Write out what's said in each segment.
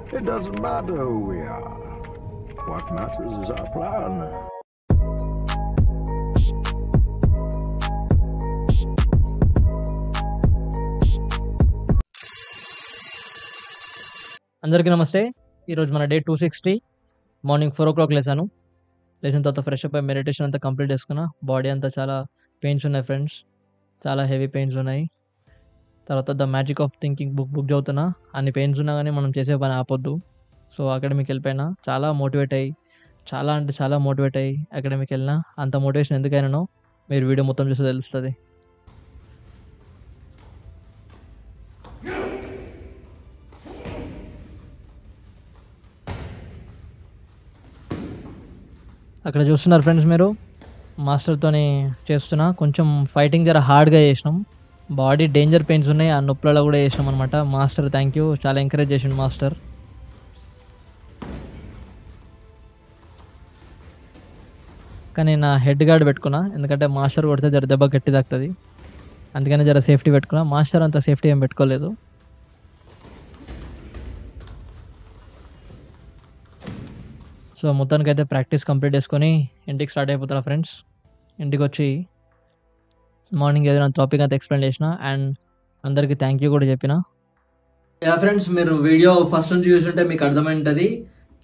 It doesn't matter who we are. What matters is our plan. అందరికీ నమస్తే. ఈరోజు మన డే 260. మార్నింగ్ 4:00 లేసాను. లేచిన తర్వాత ఫ్రెష్ అప్ అయ్యి మెడిటేషన్ అంతా కంప్లీట్ చేసుకున్నా. బాడీ అంతా చాలా పెయిన్స్ ఉన్నాయి ఫ్రెండ్స్. చాలా హెవీ పెయిన్స్ ఉన్నాయి. తర్వాత 'the magic of thinking' book చదువుతున్నా. అన్ని పెయిన్స్ ఉన్నా గానీ మనం చేసే పని ఆపొద్దు. సో అకాడమీకి వెళ్ళిపోయినా. చాలా మోటివేట్ అయ్యి, చాలా అంటే చాలా మోటివేట్ అయ్యి అకాడమీకి వెళ్ళినా. అంత మోటివేషన్ ఎందుకైనానో మీరు వీడియో మొత్తం చూస్తే తెలుస్తది. అక్కడ చూస్తున్నారు ఫ్రెండ్స్ మీరు. మాస్టర్‌తోని చేస్తున్నా. కొంచెం ఫైటింగ్ జర హార్డ్‌గా చేసినాం. బాడీ డేంజర్ పెయిన్స్ ఉన్నాయి. ఆ నొప్పులలో కూడా చేసినాం అనమాట. Master thank you. చాలా ఎంకరేజ్ చేసిండు మాస్టర్. కానీ నా హెడ్ గార్డ్ పెట్టుకున్నా. ఎందుకంటే మాస్టర్ కొడితే జర దెబ్బ గట్టి తాకుతది. అందుకని జర సేఫ్టీ పెట్టుకున్నా. మాస్టర్ అంత సేఫ్టీ ఏం పెట్టుకోలేదు. సో మొత్తానికైతే ప్రాక్టీస్ కంప్లీట్ చేసుకొని ఇంటికి స్టార్ట్ అయిపోతున్నా ఫ్రెండ్స్. ఇంటికొచ్చి మార్నింగ్ ఏదైనా టాపిక్ అంతా ఎక్స్‌ప్లెయిన్ చేసిన అండ్ అందరికీ థ్యాంక్ యూ కూడా చెప్పిన. ఫ్రెండ్స్ మీరు వీడియో ఫస్ట్ నుంచి చూసుంటే మీకు అర్థమై ఉంటది.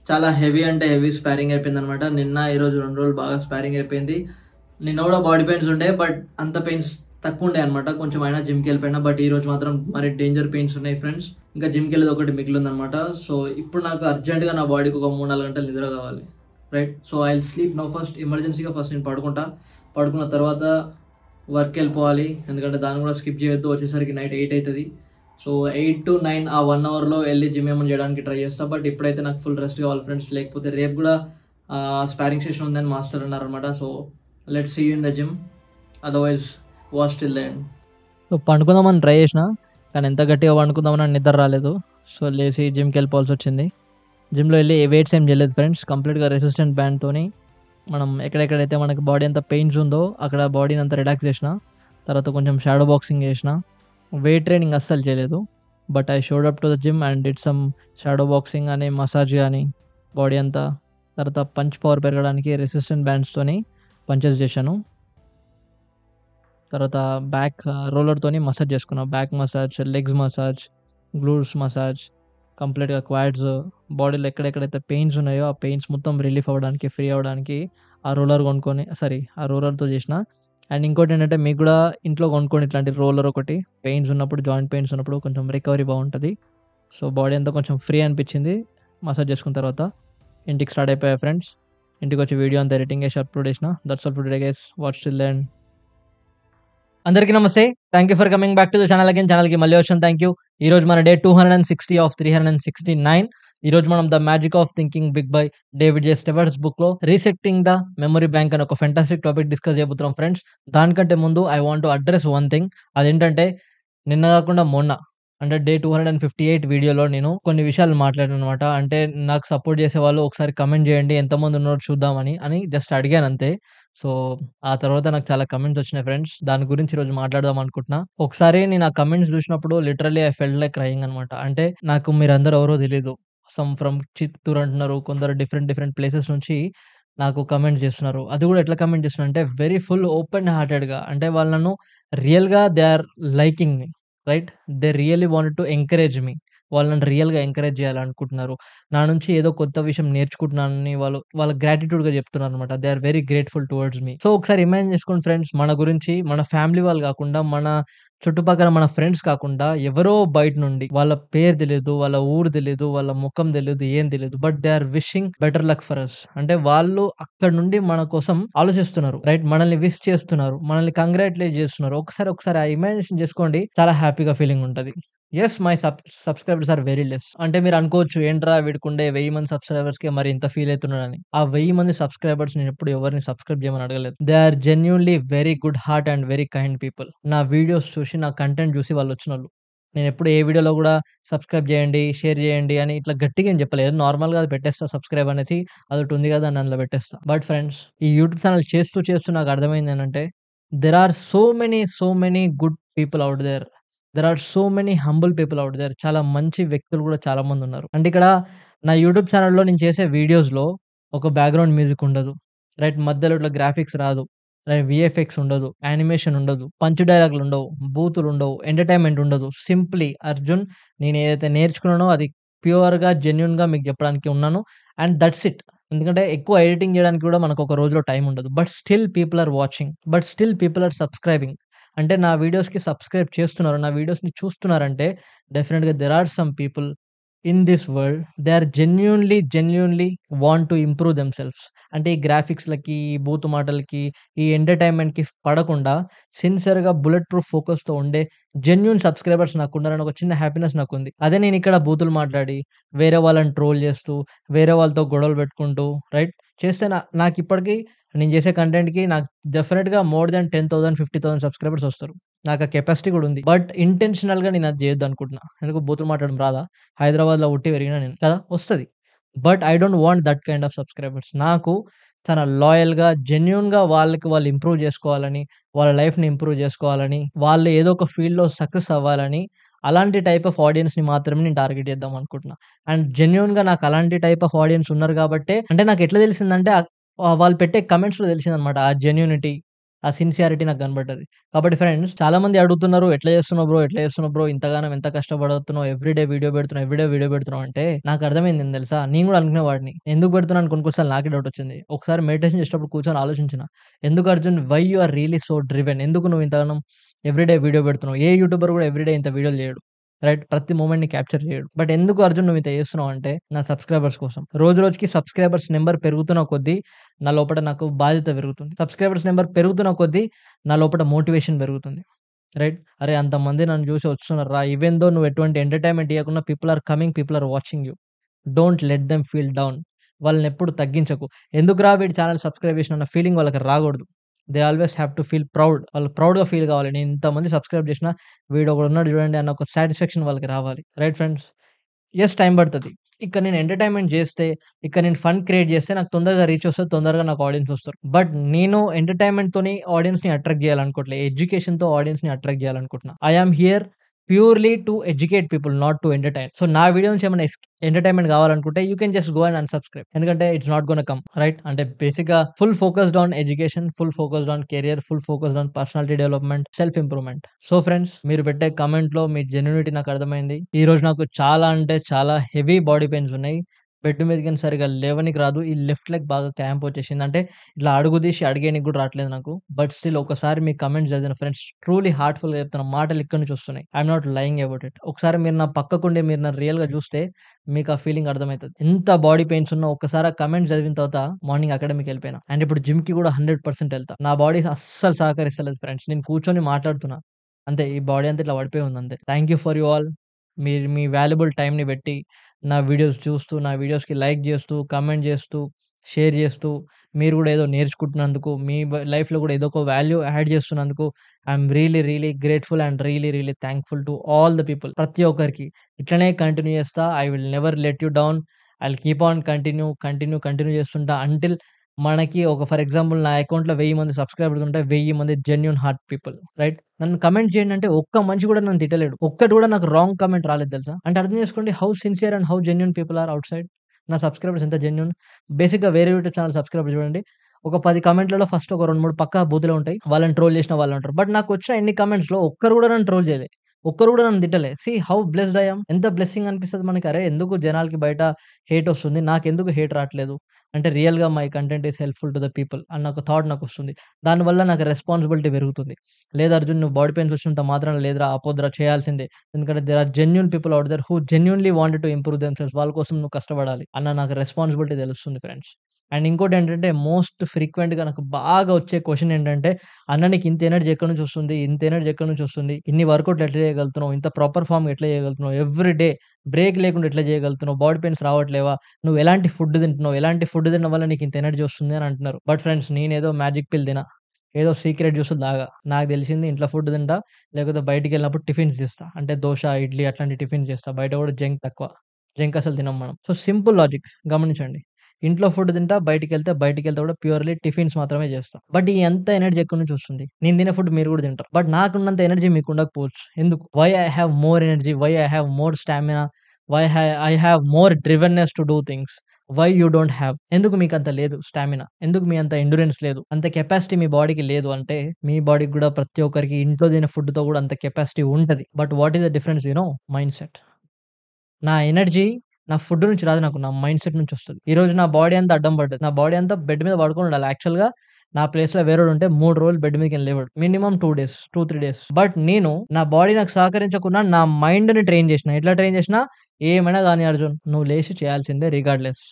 చాలా హెవీ అంటే హెవీ స్పారింగ్ అయిపోయిందనమాట. నిన్న, ఈరోజు 2 రోజులు బాగా స్పారింగ్ అయిపోయింది. నిన్న కూడా బాడీ పెయిన్స్ ఉండే బట్ అంత పెయిన్స్ తక్కువ ఉండే అనమాట. కొంచెం అయినా జిమ్‌కి వెళ్ళిపోయినా. బట్ ఈరోజు మాత్రం మరి డేంజర్ పెయిన్స్ ఉన్నాయి ఫ్రెండ్స్. ఇంకా జిమ్‌కి వెళ్ళేది ఒకటి మిగిలిందనమాట. సో ఇప్పుడు నాకు అర్జెంట్‌గా నా బాడీకి ఒక 3-4 గంటలు నిద్ర కావాలి. Right. So I will sleep now first. ఎమర్జెన్సీగా ఫస్ట్ నేను పడుకుంటా. పడుకున్న తర్వాత వర్క్‌కి వెళ్ళిపోవాలి. ఎందుకంటే దాన్ని కూడా స్కిప్ చేయొద్దు. వచ్చేసరికి నైట్ 8 అవుతుంది. సో 8-9 ఆ 1 అవర్లో వెళ్ళి జిమ్ ఏమైనా చేయడానికి ట్రై చేస్తా. బట్ ఇప్పుడైతే నాకు ఫుల్ రెస్ట్ కావాలి ఫ్రెండ్స్. లేకపోతే రేపు కూడా స్పారింగ్ సెషన్ ఉందని మాస్టర్ అన్నారనమాట. So let's see you in the gym. Otherwise watch till the end. So పండుకుందామని ట్రై చేసిన. కానీ ఎంత గట్టిగా పండుకుందామని నిద్ర రాలేదు. సో లేచి జిమ్కి వెళ్ళిపోవాల్సి వచ్చింది. జిమ్లో వెళ్ళి వెయిట్స్ ఏం చేయలేదు ఫ్రెండ్స్. కంప్లీట్గా రెసిస్టెంట్ బ్యాండ్తోని మనం ఎక్కడెక్కడైతే మనకి బాడీ అంతా పెయిన్స్ ఉందో అక్కడ బాడీని అంతా రిలాక్స్ చేసిన. తర్వాత కొంచెం షాడో బాక్సింగ్ చేసిన. వెయిట్ ట్రైనింగ్ అస్సలు చేయలేదు. But I showed up to the gym and did some shadow boxing అని, మసాజ్ కానీ బాడీ అంతా. తర్వాత పంచ్ పవర్ పెరగడానికి రెసిస్టెంట్ బ్యాండ్స్తోని పంచెస్ చేశాను. తర్వాత బ్యాక్ రోలర్తోని మసాజ్ చేసుకున్నా. Back massage, legs massage, glutes massage, కంప్లీట్గా క్వాడ్స్, బాడీలో ఎక్కడెక్కడైతే పెయిన్స్ ఉన్నాయో ఆ పెయిన్స్ మొత్తం రిలీఫ్ అవ్వడానికి, ఫ్రీ అవ్వడానికి ఆ రోలర్తో చేసిన. అండ్ ఇంకోటి ఏంటంటే మీకు కూడా ఇంట్లో కొనుక్కోండి ఇట్లాంటి రోలర్ ఒకటి. పెయిన్స్ ఉన్నప్పుడు, జాయింట్ పెయిన్స్ ఉన్నప్పుడు కొంచెం రికవరీ బాగుంటుంది. సో బాడీ అంతా కొంచెం ఫ్రీ అనిపించింది మసాజ్ చేసుకున్న తర్వాత. ఇంటికి స్టార్ట్ అయిపోయా ఫ్రెండ్స్. ఇంటికి వచ్చి వీడియో అంతా ఎడిటింగ్ చేసి అప్లోడ్ చేసిన. That's all for today guys. Watch till the end. అందరికీ నమస్తే. Thank you for coming back to the channel again. ఛానల్కి మళ్ళీ వచ్చాను. Thank you. ఈరోజు మన డే 260 ఆఫ్ 369. ఈరోజు మనం 'the magic of thinking big' by David J Stewart's బుక్లో రీసెట్టింగ్ ద మెమరీ బ్యాంక్ అని ఒక ఫెంటాస్టిక్ టాపిక్ డిస్కస్ చేయబోతున్నాం ఫ్రెండ్స్. దానికంటే ముందు I want to address one thing. అదేంటంటే నిన్న కాకుండా మొన్న అంటే డే 258 వీడియోలో నేను కొన్ని విషయాలు మాట్లాడాను అనమాట. అంటే నాకు సపోర్ట్ చేసేవాళ్ళు ఒకసారి కమెంట్ చేయండి ఎంతమంది ఉన్నారో చూద్దామని జస్ట్ అడిగాను అంతే. సో ఆ తర్వాత నాకు చాలా కమెంట్స్ వచ్చినాయి ఫ్రెండ్స్. దాని గురించి ఈరోజు మాట్లాడదాం అనుకుంటున్నా. ఒకసారి నేను ఆ కమెంట్స్ చూసినప్పుడు literally I felt like crying అనమాట. అంటే నాకు మీరందరూ ఎవరో తెలీదు. సమ్ ఫ్రమ్ చిత్తూరు అంటున్నారు. కొందరు డిఫరెంట్ ప్లేసెస్ నుంచి నాకు కమెంట్ చేస్తున్నారు. అది కూడా ఎట్లా కమెంట్ చేస్తున్నారంటే వెరీ ఫుల్ ఓపెన్ హార్టెడ్‌గా. అంటే వాళ్ళు నన్ను రియల్‌గా they are liking me. Right. They really wanted to encourage me. వాళ్ళు నన్ను రియల్‌గా ఎంకరేజ్ చేయాలనుకుంటున్నారు. నా నుంచి ఏదో కొత్త విషయం నేర్చుకుంటున్నానని వాళ్ళ గ్రాటిట్యూడ్‌గా చెప్తున్నారనమాట. They are very grateful towards me. So ఒకసారి ఇమాజిన్ చేసుకోండి ఫ్రెండ్స్. మన గురించి మన ఫ్యామిలీ వాళ్ళు కాకుండా, మన చుట్టుపక్కల మన ఫ్రెండ్స్ కాకుండా ఎవరో బయట నుండి వాళ్ళ పేరు తెలీదు, వాళ్ళ ఊరు తెలీదు, వాళ్ళ ముఖం తెలీదు, ఏం తెలీదు. But they are wishing better luck for us. అంటే వాళ్ళు అక్కడి నుండి మన కోసం ఆలోచిస్తున్నారు. రైట్. మనల్ని విష్ చేస్తున్నారు. మనల్ని కంగ్రాచులేట్ చేస్తున్నారు. ఒకసారి ఆ ఇమాజినేషన్ చేసుకోండి. చాలా హ్యాపీగా ఫీలింగ్ ఉంటది. Yes, my subscribers are very less. అంటే మీరు అనుకోవచ్చు ఏంట్రా వీడికుండే 1000 మంది సబ్‌స్క్రైబర్స్‌కే మరి ఇంత ఫీల్ అయితున్నాడని. ఆ 1000 మంది సబ్‌స్క్రైబర్స్ నేనెప్పుడు ఎవరిని సబ్‌స్క్రైబ్ చేయమని అడగలేదు. They are genuinely very good heart and very kind people. నా వీడియోస్ చూసి, నా కంటెంట్ చూసి వాళ్ళొచ్చినోళ్ళు. నేనెప్పుడు ఏ వీడియోలో గూడా సబ్‌స్క్రైబ్ చేయండి, షేర్ చేయండి అని ఇట్లా గట్టిగా ఏం చెప్పలేదు. నార్మల్‌గా అది పెట్టేస్తా సబ్‌స్క్రైబ్ అనేది. అదొకటి ఉంది కదా! దాన్ని అందులో పెట్టేస్తా. బట్ ఫ్రెండ్స్, ఈ యూట్యూబ్ ఛానెల్ చేస్తూ నాకు అర్థమైందేంటంటే there are so many good people out there. There are so many humble people out there. చాలా మంచి వ్యక్తులు గూడా చాలా మందున్నారు. అంటే ఇక్కడ నా యూట్యూబ్ ఛానెల్‌లో నేను చేసే వీడియోస్‌లో ఒక బ్యాక్‌గ్రౌండ్ మ్యూజిక్ ఉండదు. రైట్. మధ్యలో ఇట్లా గ్రాఫిక్స్ రాదు. రైట్. వీఎఫ్ఎక్స్ ఉండదు. యానిమేషన్ ఉండదు. పంచ్ డైలాగులుండవు. బూతులుండవు. ఎంటర్‌టైన్‌మెంట్ ఉండదు. సింప్లీ అర్జున్ నేనేదైతే నేర్చుకున్నానో అది ప్యూర్‌గా, జెన్యూన్‌గా మీకు జెప్పడానికి ఉన్నాను. And that's it. ఎందుకంటే ఎక్కువ ఎడిటింగ్ జేయడానికి గూడా మనకొక రోజులో టైం ఉండదు. But still people are watching. But still people are subscribing. అంటే నా వీడియోస్‌కి సబ్‌స్క్రైబ్ చేస్తున్నారు. నా వీడియోస్‌ని చూస్తున్నారంటే డెఫినిట్‌గా there are some people in this world they are genuinely want to improve themselves. అంటే ఈ గ్రాఫిక్స్‌లకి, ఈ బూతు మాటలకి, ఈ ఎంటర్‌టైన్‌మెంట్‌కి పడకుండా సిన్సియర్‌గా బుల్లెట్ ప్రూఫ్ ఫోకస్‌తో ఉండే జెన్యూన్ సబ్‌స్క్రైబర్స్ నాకున్నారని ఒక చిన్న హ్యాపీనెస్ నాకుంది. అదే నేనిక్కడ బూతులు మాట్లాడి, వేరే వాళ్ళని ట్రోల్ చేస్తూ, వేరే వాళ్ళతో గొడవలు పెట్టుకుంటూ రైట్ చేస్తే నాకిప్పటికి నేను చేసే కంటెంట్‌కి నాకు డెఫినిట్‌గా మోర్ థాన్ 10,000, 50,000 సబ్‌స్క్రైబర్స్ వస్తారు. నాకు ఆ కెపాసిటీ కూడా ఉంది. బట్ ఇంటెన్షనల్‌గా నేనది చేయొద్దనుకుంటున్నా. ఎందుకు బూతులు మాట్లాడడం రాదా? హైదరాబాద్‌లో పుట్టి పెరిగినా నేను. కదా! వస్తది. But I don't want that kind of subscribers. నాకు చాలా లాయల్‌గా, జెన్యూన్‌గా వాళ్ళకి వాళ్ళు ఇంప్రూవ్ జేసుకోవాలని, వాళ్ళ లైఫ్‌ని ఇంప్రూవ్ జేసుకోవాలని, వాళ్ళు ఏదో ఒక ఫీల్డ్‌లో సక్సెస్ అవ్వాలని, అలాంటి టైప్ ఆఫ్ ఆడియన్స్‌ని మాత్రమే నేను టార్గెట్ చేద్దాం అనుకుంటున్నా. అండ్ జెన్యూన్‌గా నాకు అలాంటి టైప్ ఆఫ్ ఆడియన్స్ ఉన్నారు గాబట్టే అంటే నాకెట్లా తెలిసిందంటే వాళ్ళు పెట్టే కామెంట్స్‌లో తెలిసిందనమాట. ఆ జెన్యూనిటీ, ఆ సిన్సియారిటీ నాకు కనబడ్డది. కాబట్టి ఫ్రెండ్స్ చాలామంది అడుగుతున్నారు, "ఎట్లా చేస్తున్నావు బ్రో? ఎట్లా చేస్తున్నావు బ్రో? ఇంతగానం ఎంత కష్టపడుతున్నావు? ఎవ్రీడే వీడియో పెడుతున్నావు, ఎవ్రీడే వీడియో పెడుతున్నావు" అంటే నాకర్థమైంది ఏంది తెలుసా? నేను కూడా అనుకునేవాడిని. ఎందుకు పెడుతున్నాను కొన్ని కొన్ని సార్లు నాకే డౌట్ వచ్చింది. ఒకసారి మెడిటేషన్ చేసేటప్పుడు కూర్చొని ఆలోచించిన. ఎందుకు Arjun why you are really so driven? ఎందుకు నువ్వు ఇంతగానం ఎవ్రీడే వీడియో పెడుతున్నావు? ఏ యూట్యూబర్ కూడా ఎవ్రీడే ఇంత వీడియోలు చేయడు. రైట్. ప్రతి మొమెంట్‌ని క్యాప్చర్ చేయడు. బట్ ఎందుకు అర్జున్ నువ్వు ఇంత చేస్తున్నావు అంటే నా సబ్‌స్క్రైబర్స్ కోసం. రోజు రోజుకి సబ్‌స్క్రైబర్స్ నంబర్ పెరుగుతున్న కొద్దీ నా లోపట నాకు బాధ్యత పెరుగుతుంది. సబ్‌స్క్రైబర్స్ నంబర్ పెరుగుతున్న కొద్దీ నా లోపట మోటివేషన్ పెరుగుతుంది. రైట్. అరే! అంతమంది నన్ను చూసి వస్తున్నార్రా! ఈవెన్ థో నువ్వు ఎటువంటి ఎంటర్‌టైన్‌మెంట్ ఇయ్యకున్నా people are coming, people are watching you. Don't let them feel down. వాళ్ళనెప్పుడు తగ్గించకు. ఎందుకురా వీడి ఛానెల్ సబ్‌స్క్రైబ్ చేసిన అన్న ఫీలింగ్ వాళ్ళకి రాకూడదు. They always have to feel proud. వాళ్ళు ప్రౌడ్‌గా ఫీల్ కావాలి. నేను ఇంతమంది సబ్‌స్క్రైబ్ చేసినా వీడొకడున్నాడు చూడండి అన్న ఒక సాటిస్ఫాక్షన్ వాళ్ళకి రావాలి. Right friends? యెస్ టైం పడతది. ఇక్కడ నేను ఎంటర్‌టైన్‌మెంట్ జేస్తే, ఇక్కడ నేను ఫన్ క్రియేట్ జేస్తే నాకు తొందరగా రీచ్ వస్తది. తొందరగా నాకు ఆడియన్స్ వస్తారు. బట్ నేను ఎంటర్‌టైన్‌మెంట్‌తోని ఆడియన్స్‌ని అట్రాక్ట్ జేయాలనుకోవట్లే. ఎడ్యుకేషన్‌తో ఆడియన్స్‌ని అట్రాక్ట్ జేయాలనుకుంటున్నా. I am here purely to educate people not to entertain. So, నా వీడియో నుంచి ఏమైనా ఎంటర్‌టైన్‌మెంట్ కావాలనుకుంటే you can just go and unsubscribe. ఎందుకంటే it's not gonna come. Right. అంటే బేసిక్‌గా full focused on education, full focused on career, full focused on personality development, self improvement. So, friends మీరు పెట్టే కామెంట్‌లో మీ జెన్యూనిటీ నాకు అర్థమైంది. ఈరోజు నాకు చాలా అంటే చాలా హెవీ బాడీ పెయిన్స్ ఉన్నాయి. బెడ్ మీదకెళ్ళి సరిగ్గా లేవనికి రాదు. ఈ లెఫ్ట్ లెగ్ బాగా క్రాంప్ వచ్చేసింది. అంటే ఇట్లా అడుగు తీసి అడిగేయనికి కూడా రావట్లేదు నాకు. బట్ స్టిల్ ఒకసారి మీ కామెంట్స్ చదివిన ఫ్రెండ్స్ ట్రూలీ హార్ట్‌ఫుల్‌గా చెప్తున్నా. మాటలు ఇక్కడి నుంచి వస్తున్నాయి. I am not lying about it. ఒకసారి మీరు నా పక్కకుండి మీరు నన్ను రియల్‌గా చూస్తే మీకు ఆ ఫీలింగ్ అర్థమైతది. ఎంత బాడీ పెయిన్స్ ఉన్నా ఒక్కసారి ఆ కామెంట్స్ చదివిన తర్వాత మార్నింగ్ అకాడమీకెళ్ళిపోయినా. అండ్ ఇప్పుడు జిమ్‌కి కూడా 100% ఎళ్తా. నా బాడీ అస్సలు సహకరిస్తలేదు ఫ్రెండ్స్. నేను కూర్చొని మాట్లాడుతున్నా. అంతే ఈ బాడీ అంతా ఇట్లా పడిపోయి ఉంది అంతే. Thank you for you all. మీరు మీ వాల్యుబుల్ టైమ్‌ని పెట్టి నా వీడియోస్ చూస్తూ, నా వీడియోస్‌కి లైక్ చేస్తూ, కామెంట్ చేస్తూ, షేర్ చేస్తూ, మీరు కూడా ఏదో నేర్చుకుంటున్నందుకు, మీ లైఫ్‌లో కూడా ఏదో ఒక వాల్యూ యాడ్ చేస్తున్నందుకు I'm really grateful and really thankful to all the people. ప్రతి ఒక్కరికి. ఇట్లనే కంటిన్యూ చేస్తా. I will never let you down. I will keep on continue చేస్తుంటా అంటిల్ మనకి ఒక ఫర్ ఎగ్జాంపుల్ నా అకౌంట్‌లో 1000 మంది సబ్‌స్క్రైబర్స్ ఉంటే 1000 మంది జెన్యూన్ హార్ట్ పీపుల్. రైట్. నన్ను కామెంట్ చేయండి అంటే ఒక్క మనిషి కూడా నన్ను తిట్టలేడు. ఒక్కటి కూడా నాకు రాంగ్ కామెంట్ రాలేదు తెలుసా? అంటే అర్థం చేసుకోండి how sincere and how genuine people are outside. నా సబ్‌స్క్రైబర్స్ ఎంత జెన్యూన్. బేసిక్‌గా వేరే యూట్యూబ్ ఛానెల్ సబ్‌స్క్రైబర్ చూడండి. ఒక 10 కామెంట్‌లలో ఫస్ట్ ఒక 2, 3 పక్కా బూతులే ఉంటాయి. వాళ్ళని ట్రోల్ చేసిన వాళ్ళే ఉంటారు. బట్ నాకొచ్చిన ఎన్ని కామెంట్స్‌లో ఒక్కరు కూడా నన్ను ట్రోల్ చేయలే. ఒక్కరు కూడా నన్ను తిట్టలే. See how blessed I am. ఎంత బ్లెస్సింగ్ అనిపిస్తది మనకి. అరే! ఎందుకు జనాలకి బయట హేట్ వస్తుంది. నాకెందుకు హేట్ రాట్లేదు. అంటే రియల్‌గా my content is helpful to the people అన్న ఒక థాట్ నాకొస్తుంది. దానివల్ల నాకు రెస్పాన్సిబిలిటీ పెరుగుతుంది. లేదు అర్జున్ నువ్వు బాడీ పెయిన్స్ వచ్చినంత మాత్రాన లేదురా ఆపొద్దురా చేయాల్సిందే. ఎందుకంటే there are genuine people out there who genuinely wanted to improve themselves. వాళ్ళ కోసం నువ్వు కష్టపడాలి అన్న నాకు రెస్పాన్సిబిలిటీ తెలుస్తుంది ఫ్రెండ్స్. అండ్ ఇంకోటేంటంటే మోస్ట్ ఫ్రీక్వెంట్‌గా నాకు బాగా వచ్చే క్వెషన్ ఏంటంటే, "అన్న నీకు ఇంత ఎనర్జీ ఎక్కడి నుంచి వస్తుంది? ఇంత ఎనర్జీ ఎక్కడి నుంచి వస్తుంది? ఇన్ని వర్కౌట్‌లు ఎట్లా చేయగలుగుతున్నావు? ఇంత ప్రాపర్ ఫార్మ్ ఎట్లా చేయగలుగుతున్నావు? ఎవ్రీ డే బ్రేక్ లేకుండా ఎట్లా చేయగలుగుతున్నావు? Body pains రావట్లేవా? నువ్వు ఎలాంటి ఫుడ్ తింటున్నావు? ఎలాంటి ఫుడ్ తినడం వల్ల నీకు ఇంత ఎనర్జీ వస్తుంది?" అని అంటున్నారు. బట్ ఫ్రెండ్స్ నేనేదో మ్యాజిక్ పిల్ తిన. ఏదో సీక్రెట్ జ్యూసులు తాగా. నాకు తెలిసింది ఇంట్లో ఫుడ్ తింటా. లేకపోతే బయటికెళ్ళినప్పుడు టిఫిన్స్ చేస్తా. అంటే దోస, ఇడ్లీ అట్లాంటి టిఫిన్స్ చేస్తా. బయట కూడా జంక్ తక్కువ. జంక్ అసలు తినం మనం. సో, సింపుల్ లాజిక్ గమనించండి. ఇంట్లో ఫుడ్ తింటా, బయటికెళ్తే కూడా ప్యూర్‌లీ టిఫిన్స్ మాత్రమే చేస్తా. బట్ ఈ అంత ఎనర్జీ ఎక్కడి నుంచి వస్తుంది? నేను తినే ఫుడ్ మీరు కూడా తింటారు. బట్ నాకున్నంత ఎనర్జీ మీకు ఉండకపోవచ్చు. ఎందుకు? Why I have more energy, why I have more stamina, I have more drivenness to do things. Why you don't have? ఎందుకు మీకంత లేదు స్టామినా? ఎందుకు మీ అంత ఎండ్యూరెన్స్ లేదు? అంత కెపాసిటీ మీ బాడీకి లేదు అంటే, మీ బాడీకి గూడా ప్రతి ఒక్కరికి ఇంట్లో తినే ఫుడ్‌తో గూడా అంత కెపాసిటీ ఉంటది. But what is the difference mindset. నా ఎనర్జీ నా ఫుడ్ నుంచి రాదు నాకు. నా మైండ్‌సెట్ నుంచొస్తది. ఈరోజు నా బాడీ అంతా అడ్డం పడ్డది. నా బాడీ అంతా బెడ్ మీద పడుకొనుండాలి. యాక్చువల్‌గా నా ప్లేస్‌లో వేరేవాడుంటే 3 రోజులు బెడ్ మీదకెళ్ళి లేవడు. Minimum 2 days, 2, 3 days. బట్ నేను నా బాడీ నాకు సహకరించకున్నా నా మైండ్‌ని ట్రైన్ చేషినా. ఎట్లా ట్రైన్ చేషినా? ఏమైనా గాని అర్జున్ నువ్వు లేసి చేయాల్సిందే రిగార్డ్‌లెస్.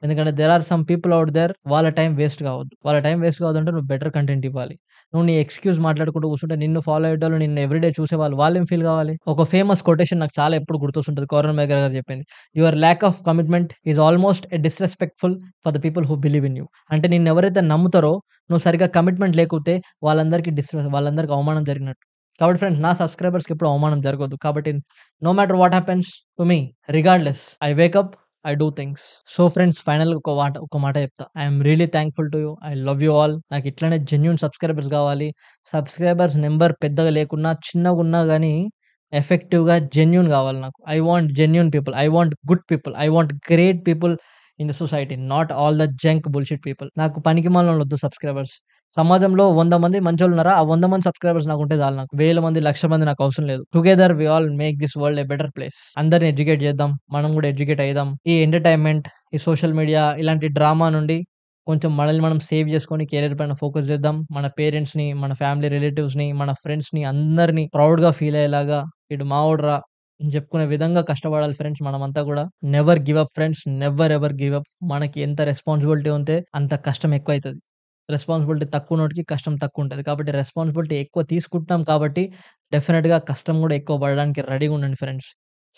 ఎందుకంటే there are some people out there వాళ్ళ టైం వేస్ట్ కావద్దు. వాళ్ళ టైం వేస్ట్ కావద్దంటే నువ్వు బెటర్ కంటెంట్ ఇవ్వాలి. నువ్వు నీ ఎక్స్‌క్యూజ్ మాట్లాడుకుంటూ కూర్చుంటే నిన్ను ఫాలో అయ్యేటోళ్ళు నిన్ను ఎవ్రీడే చూసేవాళ్ళు వాళ్ళేం ఫీల్ కావాలి? ఒక ఫేమస్ కొటేషన్ నాకు చాలా ఎప్పుడు గుర్తొస్తుంటది. కొరన్ మెగ్రెగర్ గారు చెప్పింది. Your lack of commitment is almost a disrespectful for the people who believe in you. అంటే నిన్నెవరైతే నమ్ముతారో నువ్వు సరిగ్గా కమిట్మెంట్ లేకపోతే వాళ్ళందరికి అవమానం జరిగినట్టు. కాబట్టి ఫ్రెండ్స్ నా సబ్‌స్క్రైబర్స్‌కి ఎప్పుడు అవమానం జరగొద్దు. కాబట్టి no matter what happens to me regardless I wake up, I do things. So friends ఫైనల్‌గా ఒక మాట చెప్తా. I am really thankful to you. I love you all. నాకు ఇట్లనే జెన్యూన్ సబ్‌స్క్రైబర్స్ కావాలి. సబ్‌స్క్రైబర్స్ నంబర్ పెద్దగా లేకున్నా, చిన్నగున్నా గానీ ఎఫెక్టివ్‌గా జెన్యూన్ గావాలి నాకు. I want genuine people. I want good people. I want great people in the society. Not all the junk bullshit people. నాకు పనికిమాలినోళ్ళొద్దు సబ్‌స్క్రైబర్స్. సమాజంలో 100 మంది మంచోళ్ళున్నారా? ఆ 100 మంది సబ్‌స్క్రైబర్స్ నాకుంటే చాలు నాకు. 1000 మంది, 1,00,000 మంది నాకవసరం లేదు. Together we all make this world a better place. అందరిని ఎడ్యుకేట్ చేద్దాం. మనం గూడా ఎడ్యుకేట్ అయిదాం. ఈ ఎంటర్‌టైన్‌మెంట్, ఈ సోషల్ మీడియా ఇలాంటి డ్రామా నుండి కొంచెం మనల్ని మనం సేవ్ చేసుకొని కెరియర్ పైన ఫోకస్ చేద్దాం. మన పేరెంట్స్‌ని, మన ఫ్యామిలీ రిలేటివ్స్‌ని, మన ఫ్రెండ్స్‌ని అందరిని ప్రౌడ్‌గా ఫీల్ అయ్యేలాగా ఈడు మావోడురా అని చెప్పుకునే విధంగా కష్టపడాలి ఫ్రెండ్స్ మనమంతా గూడా. Never give up friends. Never ever give up. మనకి ఎంత రెస్పాన్సిబిలిటీ ఉంటే అంత కష్టం ఎక్కువైతది. రెస్పాన్సిబిలిటీ తక్కువున్నోడికి కష్టం తక్కువుంటది. కాబట్టి రెస్పాన్సిబిలిటీ ఎక్కువ తీసుకుంటున్నాం కాబట్టి డెఫినిట్‌గా కష్టం గూడా ఎక్కువ పడడానికి రెడీగా ఉండండి friends.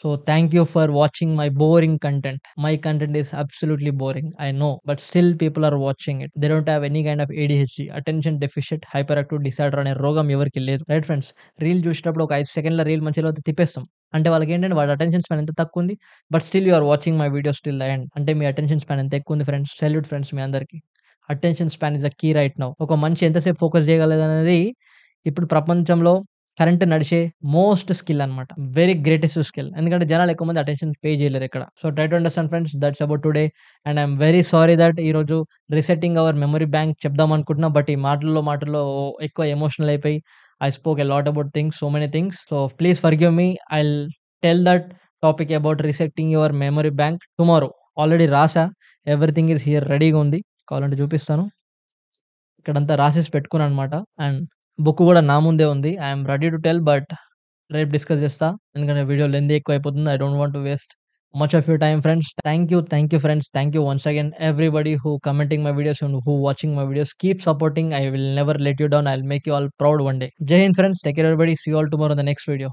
So thank you for watching my boring content. My content is absolutely boring. I know. But still people are watching it. They don't have any kind of ADHD attention deficit hyper active disorder అనే రోగం ఎవరికీ లేదు. Right friends. Reel చూసేటప్పుడు ఒక 5 సెకండ్ల reel మంచిగా లేకపోతే తిప్పేస్తాం. అంటే వాళ్ళకేంటంటే వాడి అటెన్షన్ స్పాన్ ఎంత తక్కువుంది. But still you are watching my videos till the end. అంటే మీ అటెన్షన్ స్పాన్ ఎంత ఎక్కువుంది ఫ్రెండ్స్. సెల్యూట్ ఫ్రెండ్స్ మీ అందరికి. Attention span is the key right now. ఒక మనిషి ఎంతసేపు ఫోకస్ చేయగలదనేది ఇప్పుడు ప్రపంచంలో కరెంట్ నడిచే మోస్ట్ స్కిల్ అన్నమాట. Very greatest skill. ఎందుకంటే జనాలు ఎక్కువ మంది అటెన్షన్ పే చేయలేరు ఇక్కడ. So try to understand friends. That's about today. And I am very sorry that ఈరోజు రీసెట్టింగ్ అవర్ మెమరీ బ్యాంక్ చెప్దాం అనుకుంటున్నా. బట్ ఈ మాటల్లో ఎక్కువ ఎమోషనల్ అయిపోయి I spoke a lot about things. So many things. So please forgive me. I'll tell that topic about resetting your memory bank tomorrow. Already రాసా. Everything is here రెడీగా ఉంది. కావాలంటే చూపిస్తాను. ఇక్కడంతా రాసేసి పెట్టుకున్నాననమాట. అండ్ బుక్ గూడా నా ముందే ఉంది. I am ready to tell but రేపు డిస్కస్ చేస్తా. ఎందుకంటే వీడియో లెంథీ ఎక్కువైపోతుంది. I don't want to waste much of your time friends. Thank you friends. Thank you once again everybody who commenting my videos and who watching my videos. Keep supporting. I will never let you down. I'll make you all proud one day. Jai Hind friends. Take care everybody. See you all tomorrow in the next video.